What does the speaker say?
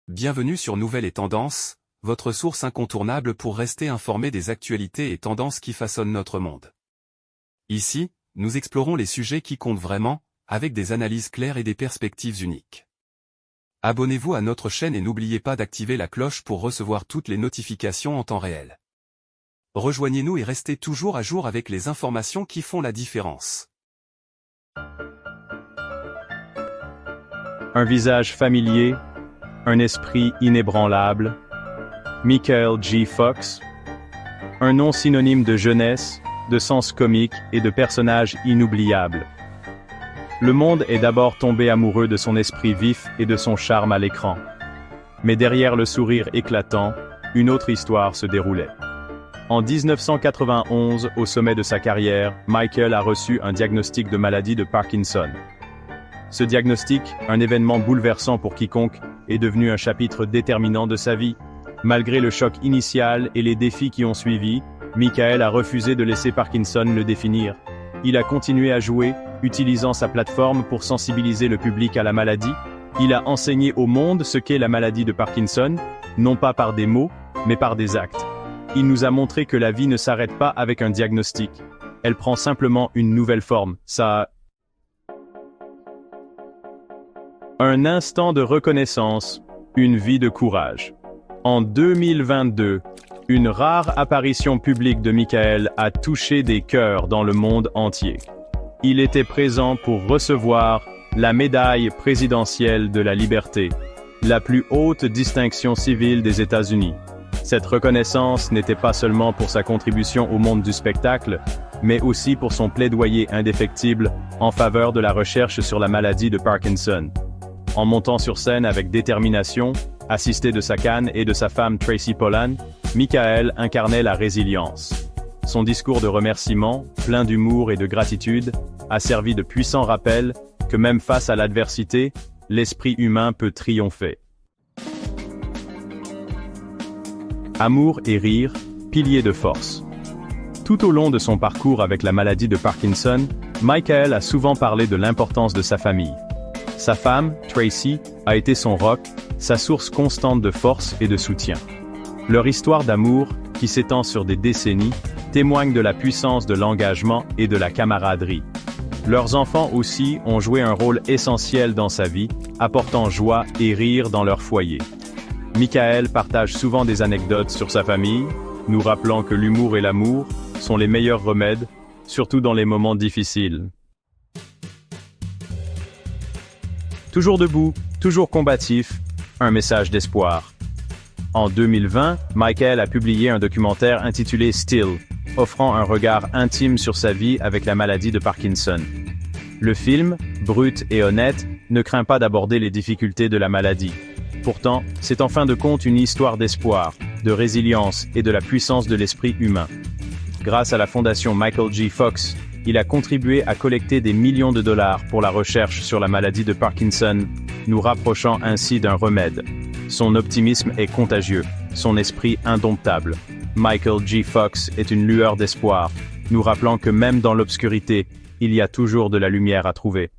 Bienvenue sur Nouvelles et Tendances, votre source incontournable pour rester informé des actualités et tendances qui façonnent notre monde. Ici, nous explorons les sujets qui comptent vraiment, avec des analyses claires et des perspectives uniques. Abonnez-vous à notre chaîne et n'oubliez pas d'activer la cloche pour recevoir toutes les notifications en temps réel. Rejoignez-nous et restez toujours à jour avec les informations qui font la différence. Un visage familier, un esprit inébranlable, Michael J. Fox, un nom synonyme de jeunesse, de sens comique et de personnage inoubliable. Le monde est d'abord tombé amoureux de son esprit vif et de son charme à l'écran. Mais derrière le sourire éclatant, une autre histoire se déroulait. En 1991, au sommet de sa carrière, Michael a reçu un diagnostic de maladie de Parkinson. Ce diagnostic, un événement bouleversant pour quiconque, est devenu un chapitre déterminant de sa vie. Malgré le choc initial et les défis qui ont suivi, Michael a refusé de laisser Parkinson le définir. Il a continué à jouer, utilisant sa plateforme pour sensibiliser le public à la maladie. Il a enseigné au monde ce qu'est la maladie de Parkinson, non pas par des mots, mais par des actes. Il nous a montré que la vie ne s'arrête pas avec un diagnostic. Elle prend simplement une nouvelle forme. Un instant de reconnaissance, une vie de courage. En 2022, une rare apparition publique de Michael a touché des cœurs dans le monde entier. Il était présent pour recevoir la médaille présidentielle de la liberté, la plus haute distinction civile des États-Unis. Cette reconnaissance n'était pas seulement pour sa contribution au monde du spectacle, mais aussi pour son plaidoyer indéfectible en faveur de la recherche sur la maladie de Parkinson. En montant sur scène avec détermination, assisté de sa canne et de sa femme Tracy Pollan, Michael incarnait la résilience. Son discours de remerciement, plein d'humour et de gratitude, a servi de puissant rappel que même face à l'adversité, l'esprit humain peut triompher. Amour et rire, piliers de force. Tout au long de son parcours avec la maladie de Parkinson, Michael a souvent parlé de l'importance de sa famille. Sa femme, Tracy, a été son rock, sa source constante de force et de soutien. Leur histoire d'amour, qui s'étend sur des décennies, témoigne de la puissance de l'engagement et de la camaraderie. Leurs enfants aussi ont joué un rôle essentiel dans sa vie, apportant joie et rire dans leur foyer. Michael partage souvent des anecdotes sur sa famille, nous rappelant que l'humour et l'amour sont les meilleurs remèdes, surtout dans les moments difficiles. Toujours debout, toujours combatif, un message d'espoir. En 2020, Michael a publié un documentaire intitulé Still, offrant un regard intime sur sa vie avec la maladie de Parkinson. Le film, brut et honnête, ne craint pas d'aborder les difficultés de la maladie. Pourtant, c'est en fin de compte une histoire d'espoir, de résilience et de la puissance de l'esprit humain. Grâce à la fondation Michael J. Fox, il a contribué à collecter des millions de dollars pour la recherche sur la maladie de Parkinson, nous rapprochant ainsi d'un remède. Son optimisme est contagieux, son esprit indomptable. Michael J. Fox est une lueur d'espoir, nous rappelant que même dans l'obscurité, il y a toujours de la lumière à trouver.